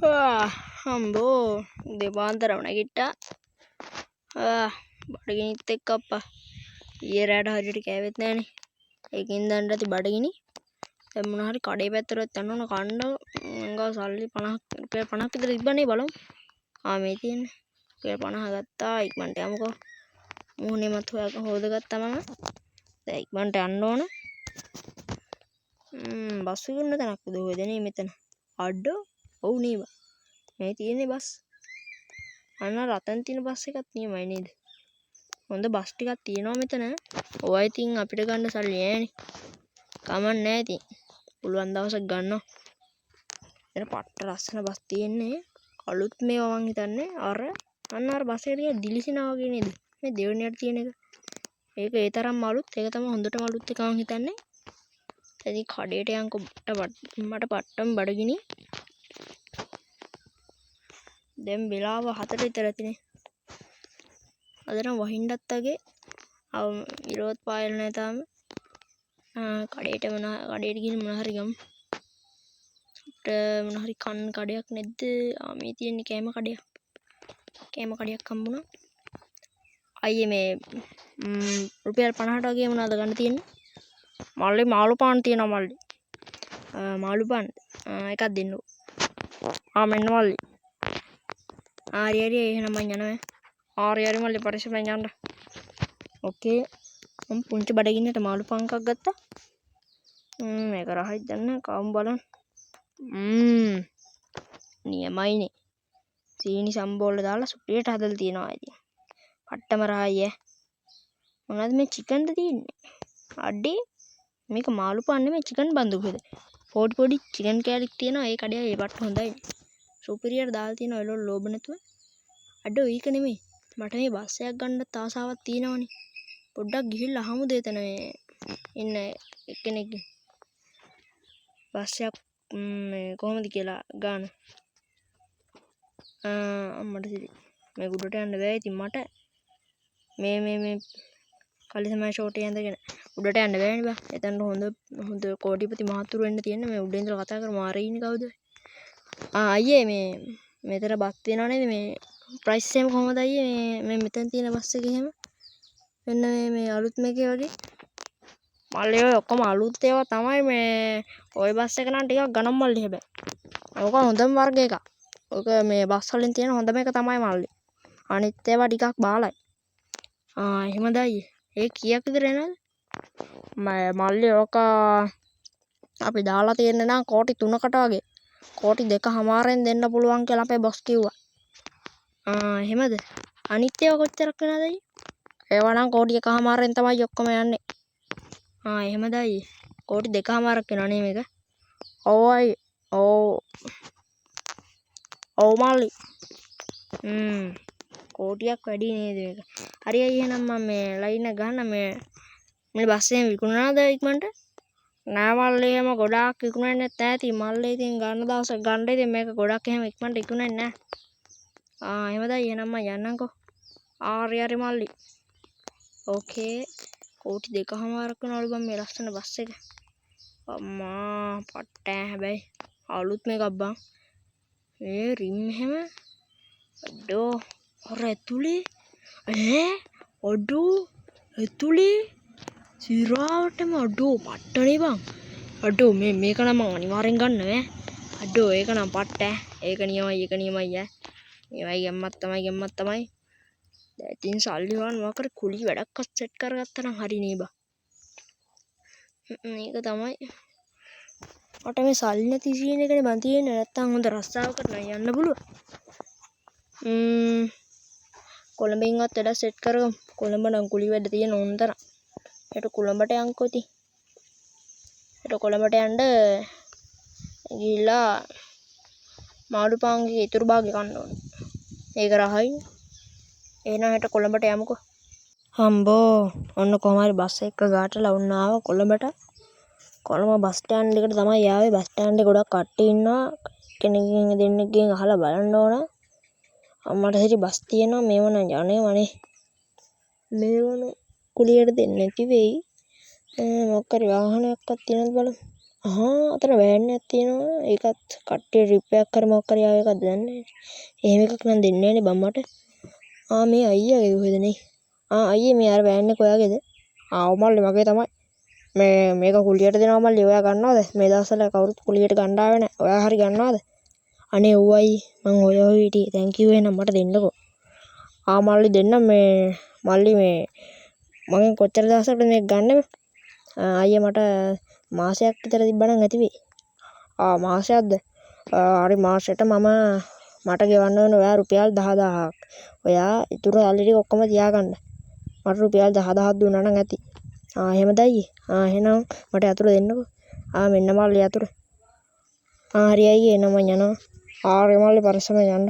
අම්බෝ දෙපාන්තරම නැගිට්ටා. බඩගිනිත් එක්ක අප්පා ඊයේ රෑට හරියට කෑවෙත් නෑනේ. ඒකින් දැන් ඇති බඩගිනි. දැන් මොනවා හරි කඩේ පැත්තට යන්න ඕන කන්න. මංගා සල්ලි 50 රුපියල් 50ක් විතර තිබ්බනේ බලමු. මේ තියෙන්නේ. රුපියල් 50 ගත්තා. ඉක්මනට යමුකෝ. මූණේ මත් හොදගත්තා මම. දැන් ඉක්මනට යන්න ඕන. බස් විකුණන තැනක්ද ඔය දෙනේ මෙතන. අඩෝ ඔව් නේද. මේ තියෙන්නේ බස්. අන්න රතන් තියෙන බස් එකක් නියමයි නේද? හොඳ බස් ටිකක් තියෙනවා මෙතන. ඔය ඉතින් අපිට ගන්න සල්ලි නෑනේ. කමක් නෑ ඉතින්. පුළුවන් දවසක් ගන්නවා. එතන පට්ට ලස්සන බස් තියෙන්නේ. අලුත් මේවා මං හිතන්නේ අර බස් එක ටික දිලිසෙනා වගේ නේද? මේ දෙවෙනියට තියෙන එක. ඒක ඒ තරම්ම අලුත්. ඒක තමයි හොඳටම අලුත් එක මං හිතන්නේ. ඉතින් කඩේට යන්කො මට පට්ටම් බඩගිනි. දැන් වෙලාව 4ට විතර ඇතිනේ. අද නම් වහින්නත් වගේ විරෝධ පායල නැහැ තාම. කඩේට ගිහින් මොන හරි ගමු. අපිට මොන හරි කන්න කඩයක් නැද්ද? මේ තියෙන්නේ කෑම කඩයක්. කෑම කඩයක් හම්බුණා. අයියේ මේ රුපියල් 50ට වගේ මොනවද ගන්න තියෙන්නේ? මල්ලි මාළු පාන් තියෙනවා මල්ලි. මාළු පාන් එකක් දෙන්නකෝ. මෙන්න මල්ලි. හරි එහෙනම් මං යනවා. හරි මල්ලි පරිස්සමෙන් යන්න. ඕකේ. මම පුංචි බඩගින්නට මාළු පාන් එකක් ගත්තා. මේක රහයිද දන්නේ කවුම් බලන්න. නියමයිනේ. සීනි සම්බෝල දාලා සුපිරියට හදලා තියෙනවා ඉතින්. පට්ටම රහයි මොනවද මේ චිකන්ද තියෙන්නේ? අඩේ මේක මාළු පාන් නෙමෙයි චිකන් බන්දුකද? පොඩි චිකන් කෑලික් තියෙනවා. ඒ කඩේ ඒ පට්ට හොඳයි. සුපිරියට දාලා තියෙනවා එළවලු ලෝභ නැතුව. අඩෝ ඒක නෙමෙයි. මට මේ බස් එකක් ගන්නත් ආසාවක් තියෙනවනේ. පොඩ්ඩක් ගිහිල්ලා අහමුද එතන මේ ඉන්න එක්කෙනෙක් බස් එකක් කොහොමද කියලා ගන්න. අම්මට සිරි මේ උඩට යන්න බෑ ඉතින් මට මේ කලි තමයි ෂෝට් එක ඇඳගෙන උඩට යන්න බෑනේ බා. එතන හොඳ කෝටිපති මහතුරු වෙන්න තියෙන්නේ. මේ උඩින් ඉඳලා කතා කරමු ආරේ ඉන්නේ කවුද? අයියේ මේ මෙතන බස් තියෙනව නේද? මේ ප්‍රයිස් එක කොහොමද අයියේ? මේ මෙතන තියෙන බස් එක එහෙම මෙන්න මේ අලුත් මේකේ වගේ මල්ලි ඔය ඔක්කොම අලුත් ඒවා තමයි. මේ ওই බස් එක නම් ටිකක් ගණන් මල්ලි හැබැයි. ඕක හොඳම වර්ග එකක්. ඕක මේ බස් වලින් තියෙන හොඳම එක තමයි මල්ලි. අනිත් ඒවා ටිකක් බාලයි. එහෙමද අයියේ? ඒ කීයක් විතර එනවද? මල්ලි ඕක අපි දාලා තියෙන්නේ නම් කෝටි 3කට වගේ. කෝටි 2.5ෙන් දෙන්න පුළුවන් කියලා අපේ බොස් කිව්වා. එහෙමද? අනිත් ඒවා කොච්චරක් වෙනවද අයියේ? ඒවා නම් කෝටි 1.5ෙන් තමයි ඔක්කොම යන්නේ. එහෙමද අයියේ? කෝටි 2.5ක් වෙනවා නේ මේක. ඔව් අයියේ. ඔව් මල්ලි. කෝටියක් වැඩි නේද මේක? හරි අයියේ එහෙනම් මම මේ ලයින් එක ගන්න මේ බස් එකෙන් විකුණනවද ඉක්මනට? නෑ මල්ලි එහෙම ගොඩාක් විකුණන්නේ නැහැ. ඉතින් මල්ලි ඉතින් ගන්න දවසක් ගන්න ඉතින් මේක ගොඩක් එහෙම ඉක්මනට විකුණන්නේ නැහැ. එහෙමද අයියේ එහෙනම් මම යන්නම්කෝ. හරි මල්ලි. ඕකේ. කෝටි 2.5ක් වෙනවලු බං මේ ලස්සන බස් එක. අම්මා පට්ට හැබැයි අලුත් මේකක් බං. මේ රිම් එහෙම අඩෝ අර ඇතුලේ අඩෝ ඇතුලේ සිරාවටම අඩෝ පට්ටනේ බං. අඩෝ මේක නම් මං අනිවාර්යෙන් ගන්න ඈ. අඩෝ ඒක නම් පට්ට. ඒක නියමයි මේවයි ගැම්මක් තමයි. දැන් ඉතින් සල්ලි හොයන්න මොකක් කර කුලී වැඩක් සෙට් කරගත්තා නම් හරි නේ බං. මේක තමයි මට මේ සල්ලි නැති සීන් එකනේ බං තියෙන්නේ. නැත්තම් හොඳ රස්සාවකට නම් යන්න පුළුවන්. කොළඹින්වත් වැඩ සෙට් කරගමු. කොළඹ නම් කුලී වැඩ තියෙන උන්තර. හෙට කොළඹට යන්කෝ ඉතින්. හෙට කොළඹට යන්න ගිහිල්ලා මාළු පාන්ගේ ඉතුරු භාගය කන්න ඕනේ. ඒක රහයි. එහෙනම් හෙට කොළඹට යමුකෝ. හම්බෝ ඔන්න කොහම හරි බස් එක ගාටලා වුණ ආවා කොළඹට. කොළඹ බස් ස්ටෑන්ඩ් එකට තමයි ආවේ. බස් ස්ටෑන්ඩ් එකේ ගොඩක් කට්ටිය ඉන්නවා. කෙනෙක්ගෙන් දෙන්නෙක්ගෙන් අහලා බලන්න ඕන. අම්මට හිරි බස් තියෙනවා මේව නම් යන්නේවනේ. මේවන කුලියට දෙන්නේ නැති වෙයි. මොකක් හරි වාහනයක්වත් තියෙනවද බලමු. අතන වෑන් එකක් තියෙනවා. ඒකත් කට්ටිය ට්‍රිප් එකක් කර මොකක් කර යාව එකක්ද දන්නේ නැහැ. එහෙම එකක් නම් දෙන්නේ නැහනේ බම් මට. මේ අයියාගේ කොහෙද නේ? අයියේ මේ අර වෑන් එක ඔයාගේද? ඔව් මල්ලි මගේ තමයි. මේක කුලියට දෙනවා මල්ලි. ඔයා ගන්නවද? මේ දවස්වල කවුරුත් කුලියට ගන්න ආවේ නැහැ. ඔයා හරි ගන්නවද? අනේ ඔව් අයියේ. මං ඔය හිටියේ. තැන්ක් යූ එහෙනම් මට දෙන්නකෝ. මල්ලි දෙන්නම් මල්ලි මගෙන් කොච්චර දවසකට මේක ගන්නෙම? අයියේ මට මාසයක් විතර තිබ්බනම් ඇති වෙයි. මාසයක්ද? හරි මාසෙට මට ගෙවන්න ඕන ඔයා රුපියල් 10000ක්. ඔයා ඉතුරු සල්ලි ටික ඔක්කොම තියාගන්න. මට රුපියල් 10000ක් දුන්නා නම් ඇති. එහෙමද අයියේ? එහෙනම් මට යතුරු දෙන්නකෝ. මෙන්න මල්ලි යතුරු. හරි අයියේ එහෙනම් මං යනවා. හරි මල්ලි පරිස්සමෙන් යන්න.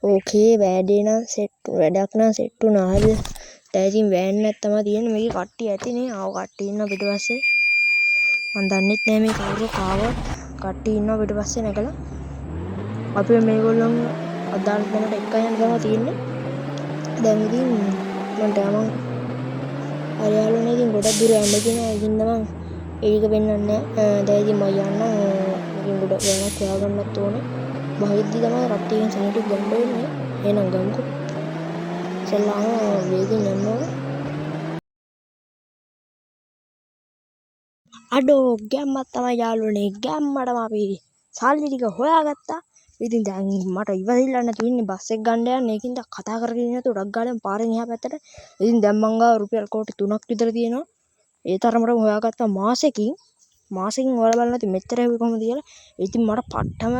ඕකේ වැඩක් නම් සෙට් වුණා හරිද? දැන් ඉතින් වෑන් එකක් තමයි තියෙන්නේ. මේකේ කට්ටිය ඇතිනේ. කට්ටිය ඉන්නවා පිටිපස්සේ. මං දන්නෙත් නෑ මේ කවුරු කාවත්. කට්ටිය ඉන්නවා පිටිපස්සේ නැගලා. අපි මේගොල්ලන් අදාළ තැනට එක්ක යන්න තමයි තියෙන්නේ. දැන් ඉතින් මන්ට යමන්. හරි යාළුවනේ ඉතින් ගොඩක් දුර යන්න තියෙනවා. ඉතින් මං ඒක වෙන්නන්නේ නෑ. දැන් ඉතින් මම යන්නම්. මගෙන් ගොඩක් වෙනක් හොයාගන්නත් ඕනේ. බහිද්දි තමයි කට්ටියගෙන් සනීප ගන්න වෙන්නේ. එහෙනම් ගමුකෝ. සල්ලාම වේගෙන් යන්න ඕනේ. අඩෝ ගැම්මක් තමයි යාළුවනේ. ගැම්මටම අපි සල්ලි ටික හොයාගත්තා. ඉතින් දැන් මට ඉවසිල්ල නැතුව ඉන්නේ බස් එක ගන්න යන්න. ඒකින්ද කතා කරගෙන ඉන්න තු ඩක් ගාලා පාරෙන් එහා පැත්තට. ඉතින් දැන් මං ගාව රුපියල් කෝටි 3ක් විතර තියෙනවා. ඒ තරමටම හොයාගත්තා මාසෙකින් ඔයාලා බලන්න ඉතින් මෙච්චර හැවි කොහොමද කියලා. ඉතින් මට පට්ටම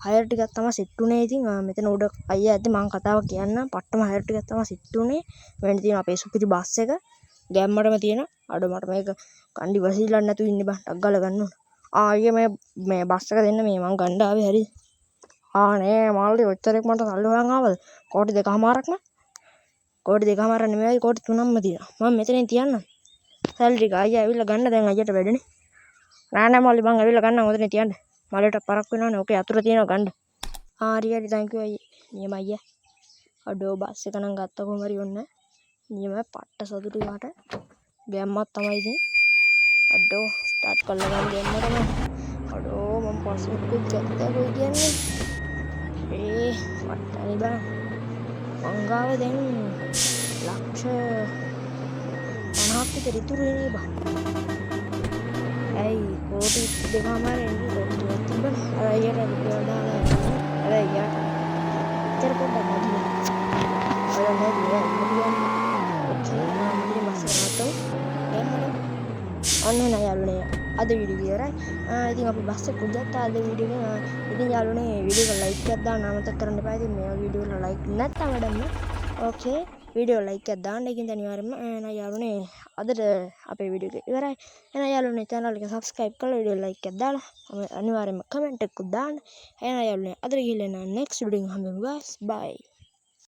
හයර් ටිකක් තමයි සෙට් උනේ. ඉතින් මෙතන උඩ අයියා ඇද්දි මං කතාව කියන්නම්. පට්ටම හයර් ටිකක් තමයි සෙට් උනේ. වෙන්න තියෙන අපේ සුපිරි බස් එක. ගැම්මටම තියෙන. අඩෝ මට මේක කණ්ඩි වසිල්ලක් නැතුව ඉන්නේ බං. ඩක් ගාලා ගන්න ඕන. අයියා මේ බස් එක දෙන්න මං ගන්න ආවේ හරිද? නේ මල්ලි ඔච්චරක් මට සල්ලි හොයන් ආවද? කෝටි 2කමාරක් නේ. කෝටි 2කමාරක් නෙමෙයි කෝටි 3ක්ම තියෙනවා. මම මෙතනින් තියන්නම්. සල්ලි ටික අයියා ඇවිල්ලා ගන්න දැන් අයියට වැඩනේ. නෑ මල්ලි මං ඇවිල්ලා ගන්නම් ඔතන තියන්න. මල්ලිට පරක් වෙනවනේ. ඕකේ යතුරු තියෙනවා ගන්න. හරි තෑන්ක් යූ අයියේ. නියම අයියා. අඩෝ බස් එක නම් ගත්ත කොහොම හරි ඔන්න. නියම පට්ට සතුටුයි මට. ගැම්මක් තමයි ඉතින්. අඩෝ ස්ටාර්ට් කරලා ගන්න ගැම්මටම. අඩෝ මම පස්සෙකුත් ගත්තා කොයි කියන්නේ. වට්ටනේ බං. මං ගාව දැන් ලක්ෂ 50ක් විතර ඉතුරු වෙන්නේ බං. ඇයි කෝටි 2කමාරෙන් කෝටි 3ක් තිබ්බන. අර අයියට රුපියල් දාලා යනවා. අර අයියාට ඉතර පොඩ්ඩක් නැතිද? ඔය නැති නෑ. ඔකේ මම බස් එක නවත්තමු. අන්න නෑ යාළුවනේ. අද වීඩියෝ ඉවරයි. ඉතින් අපි බස් එක ගත්තා අද වීඩියෝ එක. ඉතින් යාළුවනේ වීඩියෝ එක ලයික් එකක් දාන්න අමතක කරන්න එපා. ඉතින් මේ වීඩියෝ වල ලයික් නැත්නම් වැඩක් නෑ. ඕකේ වීඩියෝ ලයික් එකක් දාන්න. ඒකින්ද අනිවාර්යයෙන්ම එහෙනම් යාළුවනේ අදට අපේ වීඩියෝ එක ඉවරයි. එහෙනම් යාළුවනේ channel එක subscribe කරලා වීඩියෝ ලයික් එකක් දාලා අනිවාර්යයෙන්ම comment එකක් දාන්න. එහෙනම් යාළුවනේ අදට ගිහිල්ලා next video එක හම්බෙමු guys. bye.